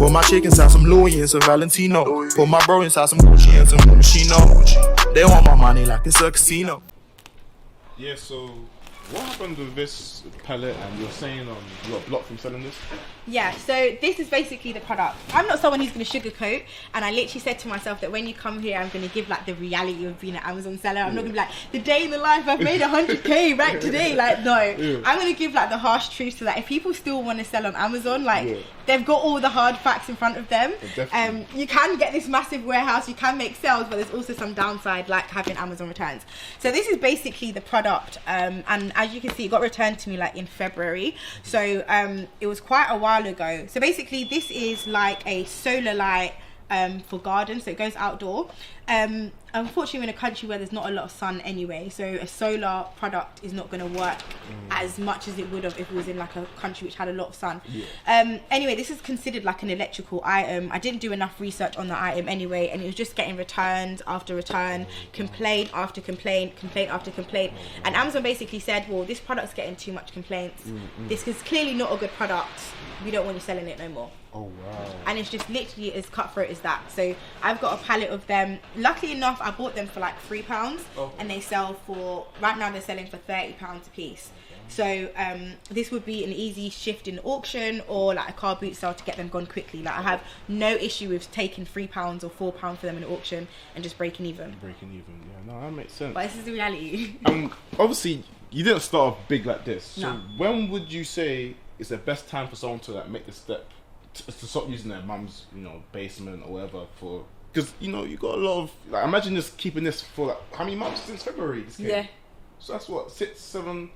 Put my chick inside some Louis and some Valentino. Put my bro inside some Gucci and some Moschino. They want my money like it's a casino. Yeah, so what happened with this palette, and you're saying you got blocked from selling this? Yeah, so this is basically the product. I'm not someone who's going to sugarcoat, and I literally said to myself that when you come here, I'm going to give like the reality of being an Amazon seller. I'm not going to be like, the day in the life I've made 100k right today. Like, no, I'm going to give like the harsh truth, so that if people still want to sell on Amazon, like they've got all the hard facts in front of them. You can get this massive warehouse, you can make sales, but there's also some downside, like having Amazon returns. So this is basically the product, and as you can see, it got returned to me like in February. So it was quite a while ago. So basically this is like a solar light for gardens, so it goes outdoor. Unfortunately, we're in a country where there's not a lot of sun anyway, so a solar product is not going to work as much as it would have if it was in like a country which had a lot of sun. Anyway, this is considered like an electrical item. I didn't do enough research on the item anyway, and it was just getting returns after return, complaint after complaint, complaint after complaint, and Amazon basically said, well, this product's getting too much complaints, this is clearly not a good product, we don't want you selling it no more. Oh wow. And it's just literally as cutthroat as that. So I've got a pallet of them. Luckily enough, I bought them for like £3, and they sell for, right now they're selling for £30 a piece. So this would be an easy shift in auction or like a car boot sale to get them gone quickly. Like I have no issue with taking £3 or £4 for them in auction and just breaking even. Yeah, no, that makes sense. But this is the reality. Obviously you didn't start off big like this. So No. when would you say is the best time for someone to like make the step to stop using their mum's, basement or whatever for? Because you got a lot of like, imagine just keeping this for like how many months since February this came? Yeah. So that's what 6, 7,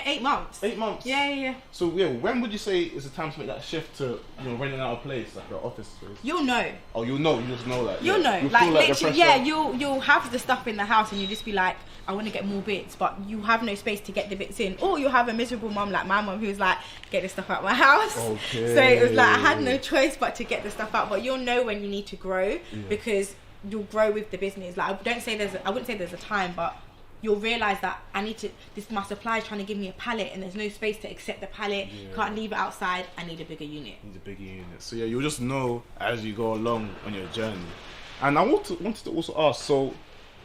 8 months. 8 months. Yeah. So yeah, when would you say is the time to make that shift to renting out a place like an office space? You'll know. Oh, you'll know. You just know that. You'll know. You'll Like feel like literally, yeah. You'll have the stuff in the house, and you just be like, I want to get more bits, but you have no space to get the bits in. Or you'll have a miserable mum like my mum who's like, get this stuff out of my house. Okay. So it was like I had no choice but to get the stuff out. But you'll know when you need to grow because you'll grow with the business. Like I wouldn't say there's a time, but you'll realise that my supply is trying to give me a pallet and there's no space to accept the pallet, can't leave it outside, I need a bigger unit. So yeah, you'll just know as you go along on your journey. And I wanted to also ask, so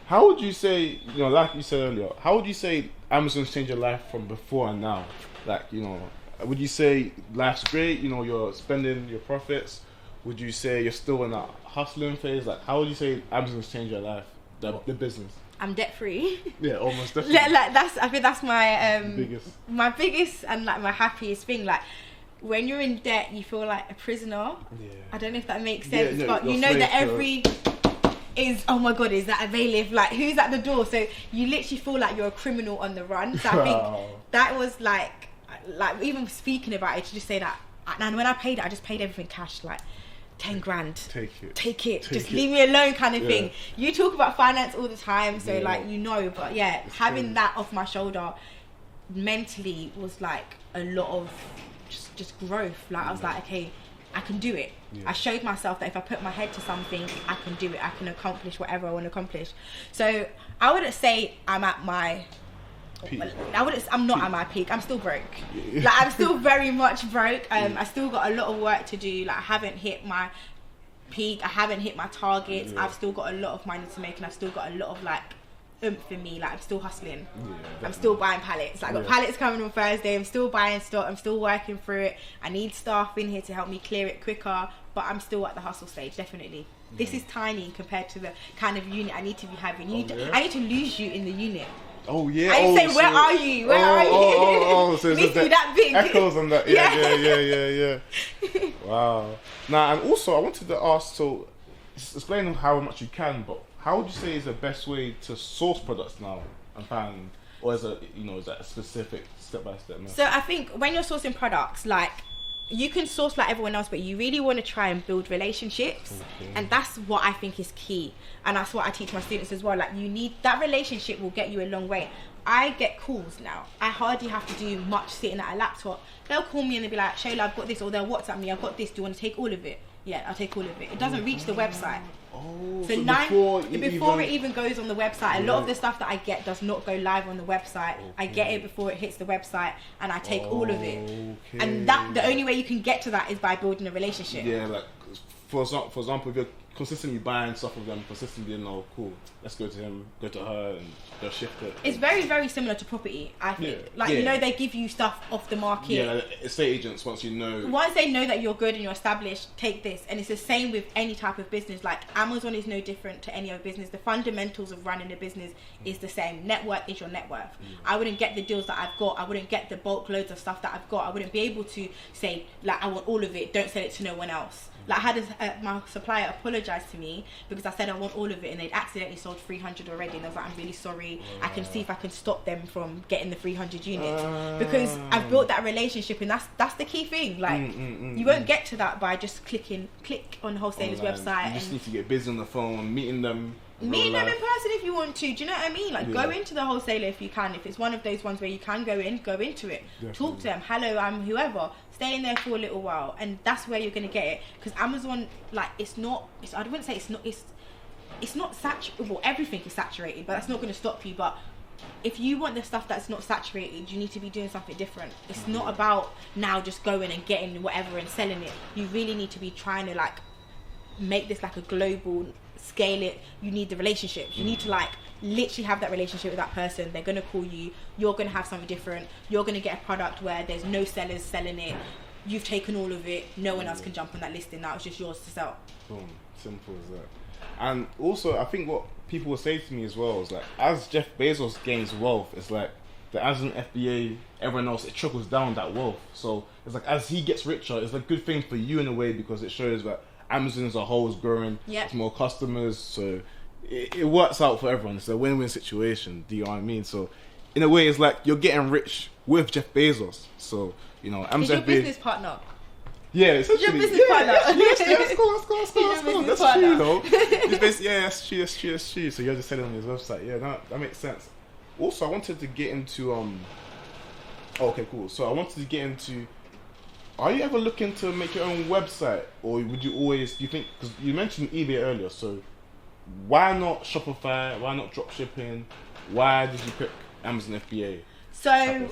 how would you say, like you said earlier, how would you say Amazon's changed your life from before and now? Like, would you say life's great, you're spending your profits? Would you say you're still in that hustling phase? Like, how would you say Amazon's changed your life, the business? I'm debt free. Yeah, almost definitely. I think that's my biggest and like my happiest thing. Like when you're in debt, you feel like a prisoner. Yeah. I don't know if that makes sense, but you know that every is, oh my god, is that a bailiff? Like who's at the door? So you literally feel like you're a criminal on the run. So I think that was like even speaking about it, to just say that. And when I paid it, I just paid everything cash, like 10 grand. Take it. Just leave me alone, kind of thing. You talk about finance all the time, so but having that off my shoulder mentally was like a lot of just growth. Like I was like, okay, I can do it. I showed myself that if I put my head to something, I can do it. I can accomplish whatever I want to accomplish. So I wouldn't say I'm at my peak. I'm not at my peak. I'm still broke. Like I'm still very much broke. I still got a lot of work to do. Like I haven't hit my peak. I haven't hit my targets. I've still got a lot of money to make, and I've still got a lot of like oomph in me. Like I'm still hustling. I'm still buying pallets. Like I got pallets coming on Thursday. I'm still buying stock. I'm still working through it. I need staff in here to help me clear it quicker, but I'm still at the hustle stage, definitely. This is tiny compared to the kind of unit I need to be having. I need to lose you in the unit. Oh yeah. I say, where are you? Where are you? So needs to be that big. Echoes on that. Yeah. Wow. Now, and also I wanted to ask, so explain how much you can, but how would you say is the best way to source products now and find, or is that a specific step-by-step method? So I think when you're sourcing products, like you can source like everyone else, but you really want to try and build relationships. And that's what I think is key, and that's what I teach my students as well. Like you need that relationship, will get you a long way. I get calls now. I hardly have to do much sitting at a laptop. They'll call me and they'll be like, Shayla, I've got this, or they'll WhatsApp me, I've got this, do you want to take all of it? Yeah, I'll take all of it. It doesn't reach the website. Oh, so before it even goes on the website, a lot of the stuff that I get does not go live on the website. Okay. I get it before it hits the website, and I take all of it. Okay. And that the only way you can get to that is by building a relationship. Yeah, like for example, if you're consistently buying stuff with them, consistently, cool, let's go to him, go to her, and they'll shift it. It's very, very similar to property, I think. They give you stuff off the market. Yeah, like estate agents, once they know that you're good and you're established, take this. And it's the same with any type of business. Like Amazon is no different to any other business. The fundamentals of running a business is the same. Net worth is your net worth. I wouldn't get the deals that I've got. I wouldn't get the bulk loads of stuff that I've got. I wouldn't be able to say, like, I want all of it, don't sell it to no one else. Like I had my supplier apologise to me because I said I want all of it, and they'd accidentally sold 300 already, and I was like, I'm really sorry. I can see if I can stop them from getting the 300 units because I've built that relationship, and that's the key thing. Like you won't get to that by just click on the wholesaler's website. You just need to get busy on the phone, meeting them in person if you want to. Do you know what I mean? Like go into the wholesaler if you can. If it's one of those ones where you can go into it. Definitely. Talk to them. Hello, I'm whoever. Stay in there for a little while, and that's where you're gonna get it. Because Amazon, like, I wouldn't say it's not saturated. Well, everything is saturated, but that's not gonna stop you. But if you want the stuff that's not saturated, you need to be doing something different. It's not about now just going and getting whatever and selling it. You really need to be trying to like make this like a global scale it. You need the relationships. You need to like literally have that relationship with that person. They're going to call you. You're going to have something different. You're going to get a product where there's no sellers selling it. You've taken all of it. No one else can jump on that listing. Now it's just yours to sell. Boom. Simple as that. And also, I think what people will say to me as well is like, as Jeff Bezos gains wealth, it's like the Amazon FBA, everyone else, it trickles down that wealth. So it's like as he gets richer, it's a good thing for you in a way because it shows that Amazon as a whole is growing. It's more customers, so it works out for everyone. It's a win-win situation. Do you know what I mean? So in a way, it's like you're getting rich with Jeff Bezos. So Amazon. He's your business partner. Yeah, essentially. Your business partner. Let's go. That's true, though. That's true. So you're just selling on his website. Yeah, that makes sense. Also, I wanted to get into okay, cool. So I wanted to get into. Are you ever looking to make your own website, or would you always? Do you think? Because you mentioned eBay earlier, so why not Shopify? Why not dropshipping? Why did you pick Amazon FBA? So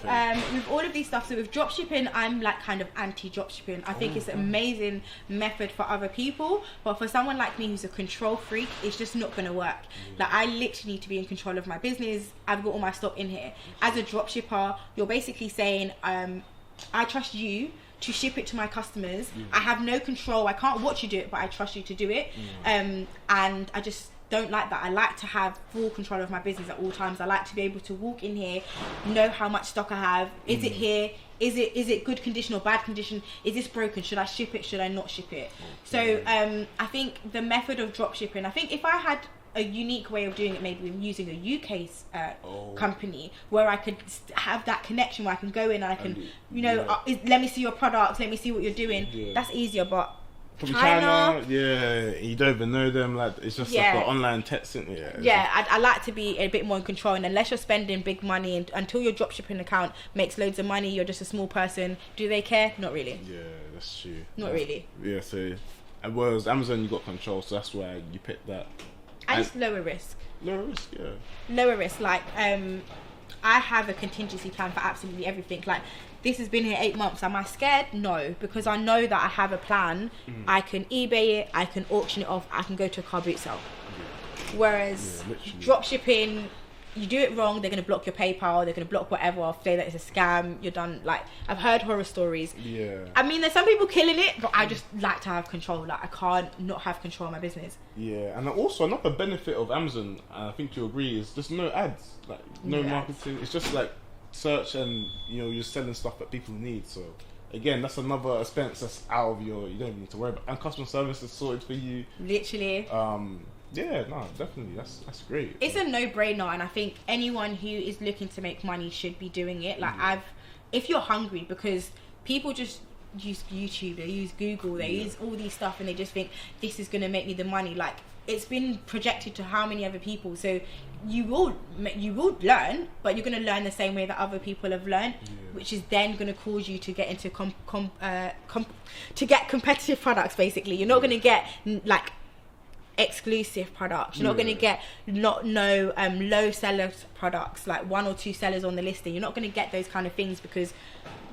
with all of these stuff, so with dropshipping, I'm like kind of anti-dropshipping. I think it's an amazing method for other people, but for someone like me who's a control freak, it's just not going to work. Like I literally need to be in control of my business. I've got all my stock in here. As a dropshipper, you're basically saying, I trust you to ship it to my customers. I have no control. I can't watch you do it, but I trust you to do it. And I just don't like that. I like to have full control of my business at all times. I like to be able to walk in here, know how much stock I have. Is it here? Is it good condition or bad condition? Is this broken? Should I ship it? Should I not ship it? So I think the method of drop shipping, I think if I had a unique way of doing it, maybe using a UK company where I could have that connection where I can go in and I can, let me see your products, let me see what you're doing. That's easier, but from China, you don't even know them. Like it's just like an online text, isn't it? I like to be a bit more in control. And unless you're spending big money, and until your dropshipping account makes loads of money, you're just a small person. Do they care? Not really. Yeah, that's true. Not really. Yeah, so whereas Amazon, you got control, so that's why you picked that. And it's lower risk. Lower risk, yeah. Lower risk. Like I have a contingency plan for absolutely everything. Like. This has been here 8 months. Am I scared? No, because I know that I have a plan. I can eBay it, I can auction it off, I can go to a car boot sale. Whereas drop shipping, you do it wrong, they're going to block your PayPal, they're going to block whatever, say that it's a scam, you're done. Like, I've heard horror stories. I mean, there's some people killing it, but I just like to have control. Like, I can't not have control of my business. Yeah, and also another benefit of Amazon, and I think you agree, is just no ads. Like, no marketing. Ads. It's just like search and you're selling stuff that people need. So again, that's another expense that's out of you don't even need to worry about, and customer service is sorted for you literally. Definitely that's great. It's a no-brainer, and I think anyone who is looking to make money should be doing it. Like if you're hungry, because people just use YouTube, they use Google, they use all these stuff, and they just think this is going to make me the money. Like, it's been projected to how many other people, so you will learn, but you're going to learn the same way that other people have learned, which is then going to cause you to get into to get competitive products. Basically, you're not going to get like exclusive products. You're not going to get low sellers products, like 1 or 2 sellers on the listing. You're not going to get those kind of things because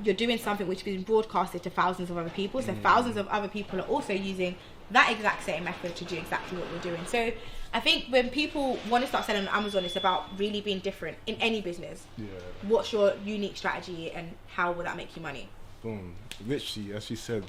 you're doing something which is being broadcasted to thousands of other people. So thousands of other people are also using that exact same method to do exactly what you're doing. So I think when people want to start selling on Amazon, it's about really being different in any business. Yeah. What's your unique strategy and how will that make you money? Boom. Literally, as she said,